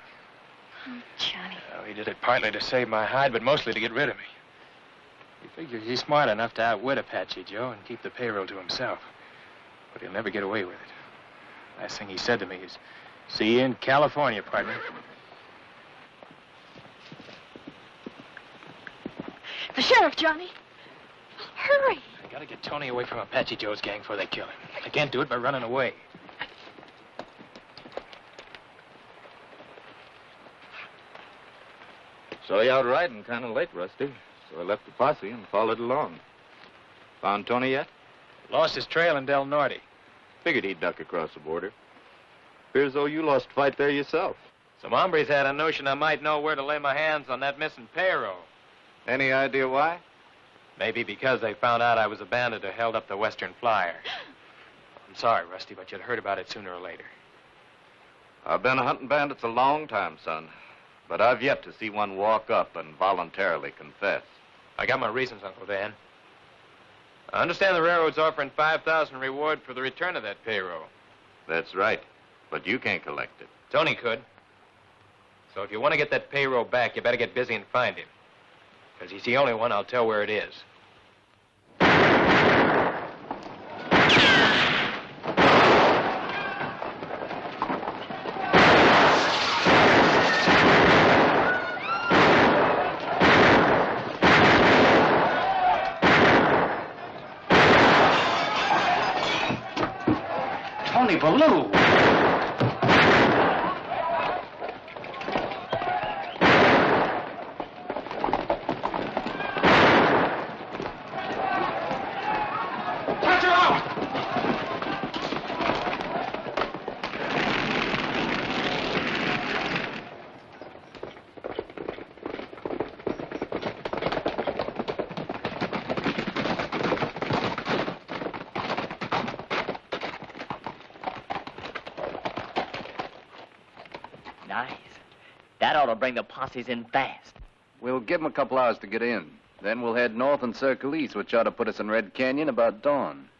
Oh, Johnny. Well, he did it partly to save my hide, but mostly to get rid of me. He figures he's smart enough to outwit Apache Joe and keep the payroll to himself. But he'll never get away with it. Last thing he said to me is, see you in California, partner. The sheriff, Johnny. Hurry. I gotta get Tony away from Apache Joe's gang before they kill him. I can't do it by running away. Saw you out riding kind of late, Rusty. So I left the posse and followed along. Found Tony yet? Lost his trail in Del Norte. Figured he'd duck across the border. Appears as though you lost a fight there yourself. Some hombres had a notion I might know where to lay my hands on that missing payroll. Any idea why? Maybe because they found out I was a bandit who held up the Western Flyer. I'm sorry, Rusty, but you'd heard about it sooner or later. I've been hunting bandits a long time, son. But I've yet to see one walk up and voluntarily confess. I got my reasons, Uncle Dan. I understand the railroad's offering $5,000 reward for the return of that payroll. That's right. But you can't collect it. Tony could. So if you want to get that payroll back, you better get busy and find him. Because he's the only one I'll tell where it is. Tony Ballou. Touch her out! Nice. That ought to bring the posses in fast. We'll give them a couple hours to get in. Then we'll head north and circle east, which ought to put us in Red Canyon about dawn.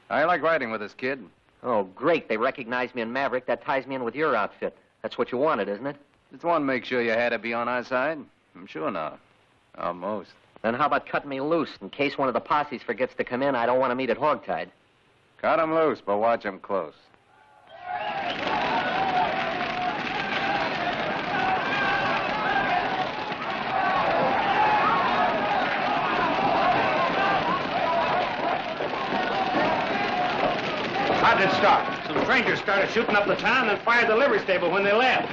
I like riding with this kid. Oh, great. They recognize me in Maverick. That ties me in with your outfit. That's what you wanted, isn't it? Just want to make sure you had to be on our side. I'm sure now. Almost. Then how about cutting me loose? In case one of the posses forgets to come in, I don't want to meet at hogtied. Cut 'em loose, but watch 'em close. How did it start? Some strangers started shooting up the town and fired the livery stable when they left.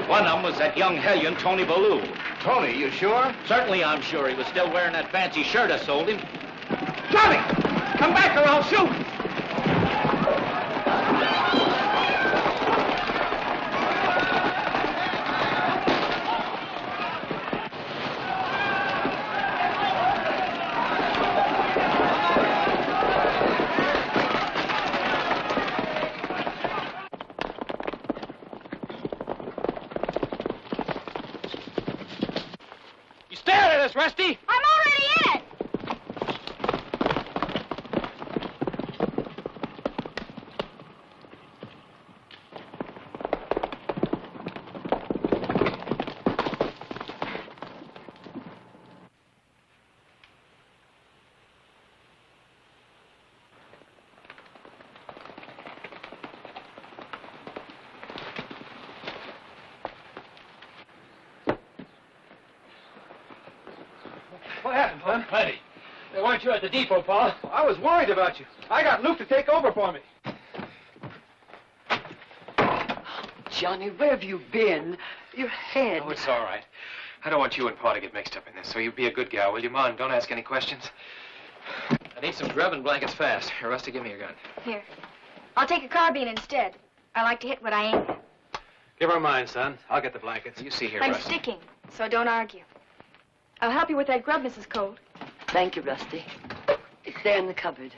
One of them was that young hellion, Tony Ballou. Tony, you sure? Certainly I'm sure. He was still wearing that fancy shirt I sold him. Johnny! Come back or I'll shoot! Rusty? I'm already in it! What happened, Clem? Plenty. They weren't you at the depot, Paul? I was worried about you. I got Luke to take over for me. Johnny, where have you been? Your head. Oh, it's all right. I don't want you and Pa to get mixed up in this, so you be a good gal, will you, Ma? And don't ask any questions. I need some grub and blankets fast. Here, Rusty, give me your gun. Here. I'll take a carbine instead. I like to hit what I aim at. Give her mine, son. I'll get the blankets. You see here, I'm Rusty. sticking, so don't argue. I'll help you with that grub, Mrs. Colt. Thank you, Rusty. It's there in the cupboard.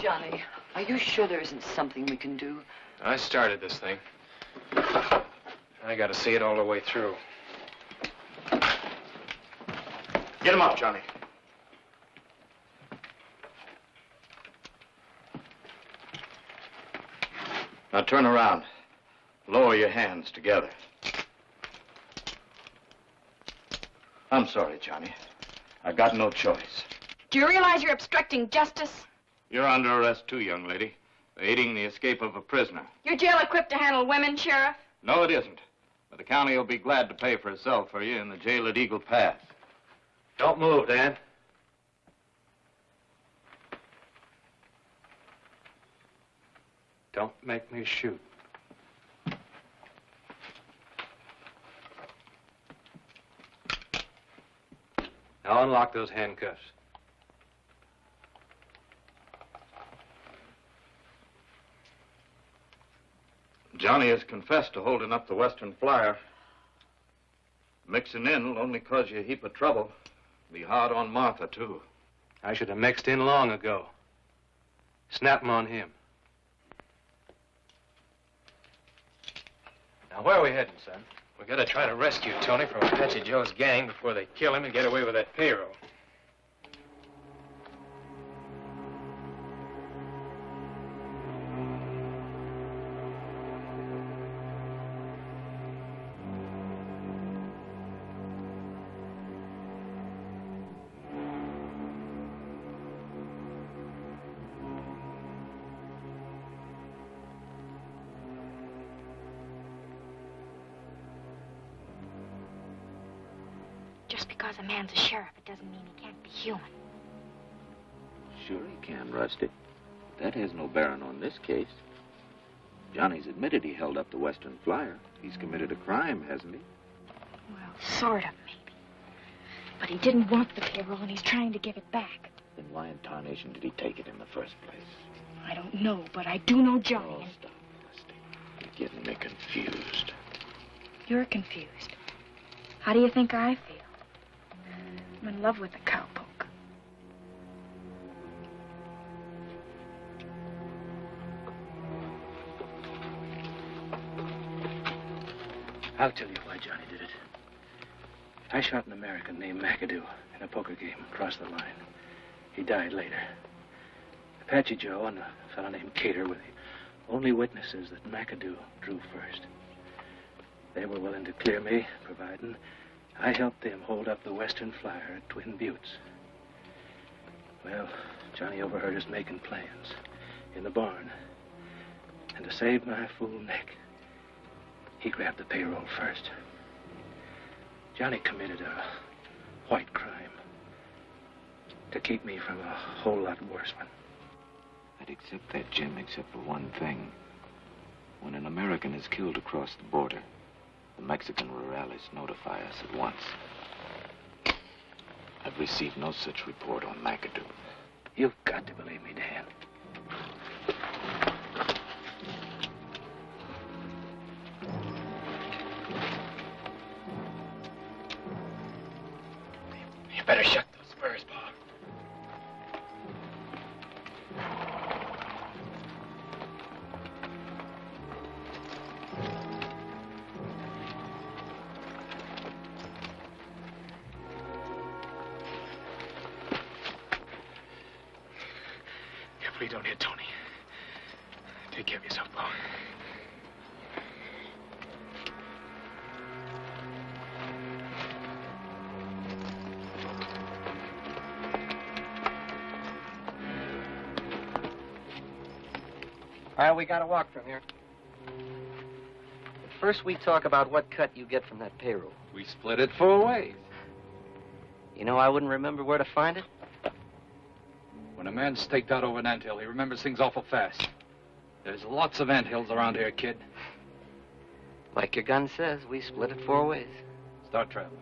Johnny, are you sure there isn't something we can do? I started this thing. I got to see it all the way through. Get him up, Johnny. Now turn around. Lower your hands together. I'm sorry, Johnny. I got no choice. Do you realize you're obstructing justice? You're under arrest too, young lady. For aiding the escape of a prisoner. Your jail equipped to handle women, Sheriff? No, it isn't. But the county will be glad to pay for a cell for you in the jail at Eagle Pass. Don't move, Dan. Don't make me shoot. Now unlock those handcuffs. Johnny has confessed to holding up the Western Flyer. Mixing in will only cause you a heap of trouble. Be hard on Martha, too. I should have mixed in long ago. Snap 'em on him. Now, where are we heading, son? We got to try to rescue Tony from Apache Joe's gang before they kill him and get away with that payroll. Just because a man's a sheriff, it doesn't mean he can't be human. Sure he can, Rusty. That has no bearing on this case. Johnny's admitted he held up the Western Flyer. He's committed a crime, hasn't he? Well, sort of, maybe. But he didn't want the payroll, and he's trying to give it back. Then why in tarnation did he take it in the first place? I don't know, but I do know Johnny. Oh, stop, Rusty. You're getting me confused. You're confused. How do you think I feel? I'm in love with the cowpoke. I'll tell you why Johnny did it. I shot an American named McAdoo in a poker game across the line. He died later. Apache Joe and a fellow named Cater were the only witnesses that McAdoo drew first. They were willing to clear me, providing I helped them hold up the Western Flyer at Twin Buttes. Well, Johnny overheard us making plans in the barn. And to save my fool neck, he grabbed the payroll first. Johnny committed a white crime to keep me from a whole lot worse one. I'd accept that, Jim, except for one thing. When an American is killed across the border, the Mexican rurales notify us at once. I've received no such report on McAdoo. You've got to believe me, Dan. You better shut those spurs, Bob. Carefully, don't hit Tony. Take care of yourself, Bob. All right, we gotta walk from here. But first, we talk about what cut you get from that payroll. We split it 4 ways. You know, I wouldn't remember where to find it. When a man's staked out over an anthill, he remembers things awful fast. There's lots of anthills around here, kid. Like your gun says, we split it 4 ways. Start traveling.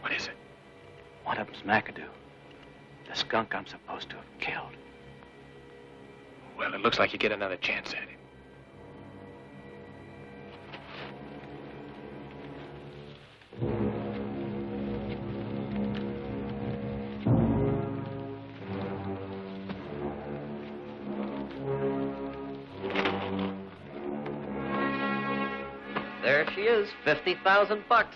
What is it? One of them's McAdoo. The skunk I'm supposed to have killed. Well, it looks like you get another chance at it. There she is, $50,000.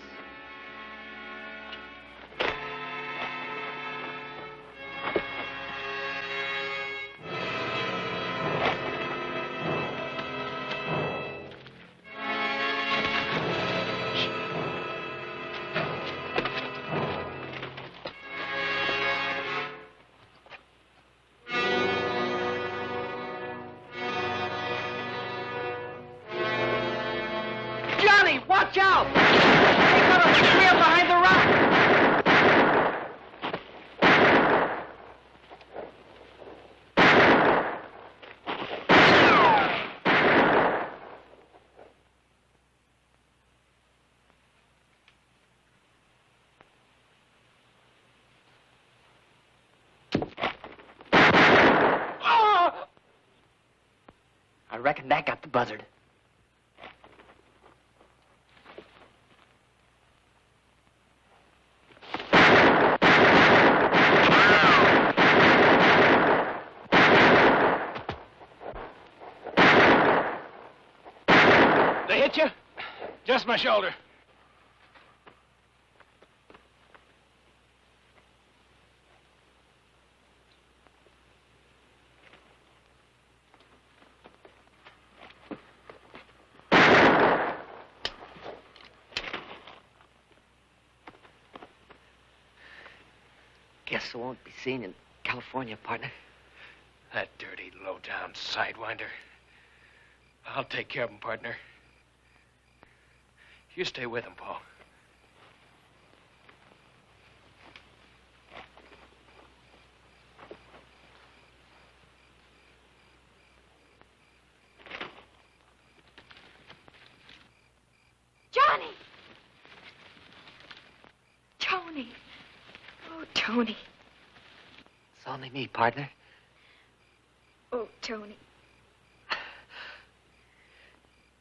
Johnny, watch out! They got a trail behind the rock. I reckon that got the buzzard. They hit you? Just my shoulder. Guess I won't be seen in California, partner. That dirty, low-down sidewinder. I'll take care of him, partner. You stay with him, Paul. Johnny! Tony. Oh, Tony. It's only me, partner. Oh, Tony.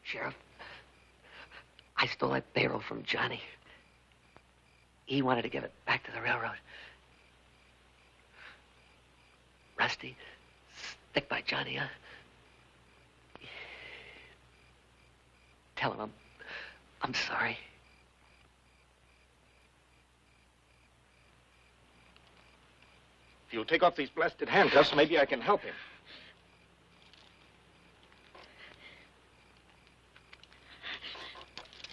Sheriff, I stole that payroll from Johnny. He wanted to give it back to the railroad. Rusty, stick by Johnny, huh? Tell him I'm sorry. If you'll take off these blasted handcuffs, maybe I can help him.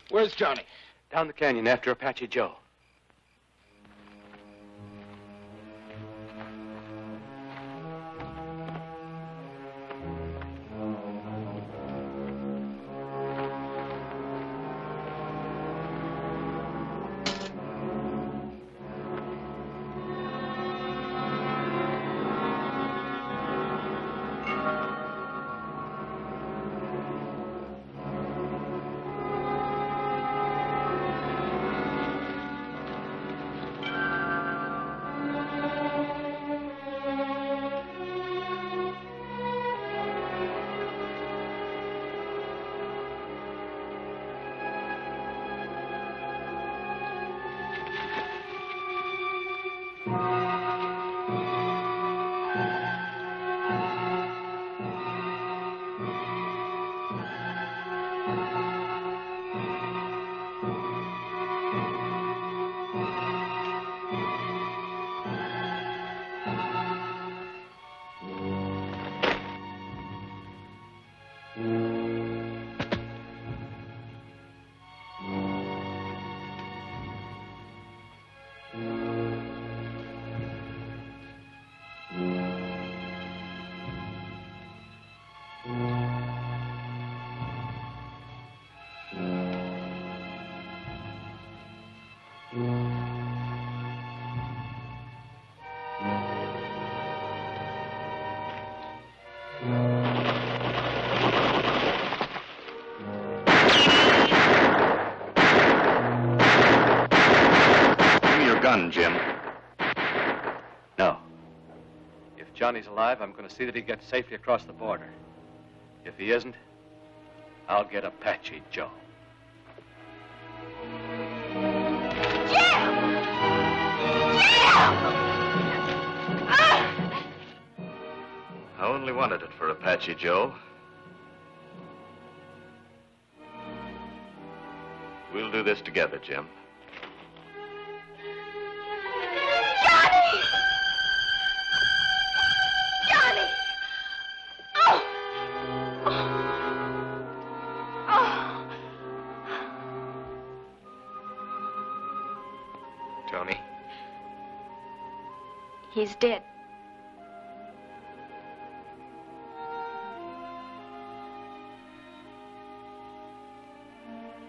Where's Johnny? Down the canyon after Apache Joe. Jim. No. If Johnny's alive, I'm going to see that he gets safely across the border. If he isn't, I'll get Apache Joe. I only wanted it for Apache Joe. We'll do this together, Jim. Tony. He's dead.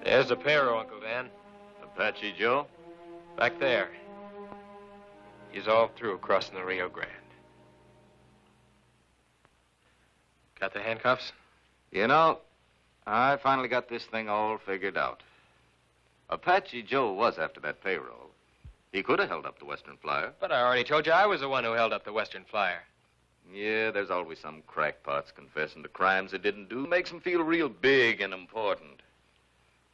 There's the payroll, Uncle Dan. Apache Joe? Back there. He's all through crossing the Rio Grande. Got the handcuffs? You know, I finally got this thing all figured out. Apache Joe was after that payroll. He could have held up the Western Flyer. But I already told you I was the one who held up the Western Flyer. Yeah, there's always some crackpots confessing to crimes they didn't do. Makes them feel real big and important.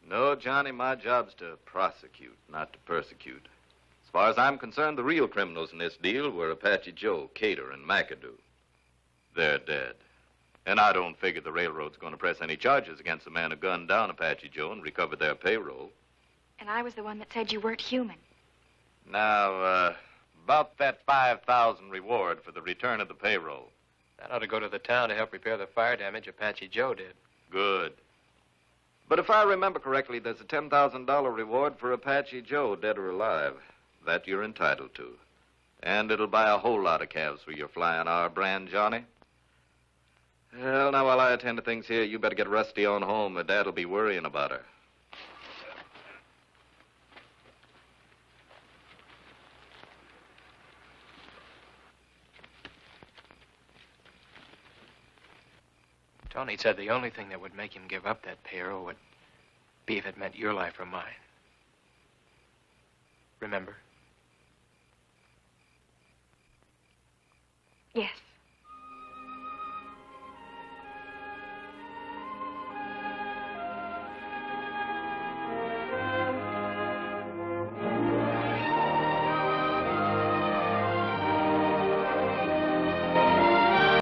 No, Johnny, my job's to prosecute, not to persecute. As far as I'm concerned, the real criminals in this deal were Apache Joe, Cater, and McAdoo. They're dead. And I don't figure the railroad's going to press any charges against the man who gunned down Apache Joe and recovered their payroll. And I was the one that said you weren't human. Now, about that $5,000 reward for the return of the payroll. That ought to go to the town to help repair the fire damage Apache Joe did. Good. But if I remember correctly, there's a $10,000 reward for Apache Joe, dead or alive. That you're entitled to. And it'll buy a whole lot of calves for your flying our brand, Johnny. Well, now, while I attend to things here, you better get Rusty on home. Her dad'll be worrying about her. Tony said the only thing that would make him give up that payroll would be if it meant your life or mine. Remember?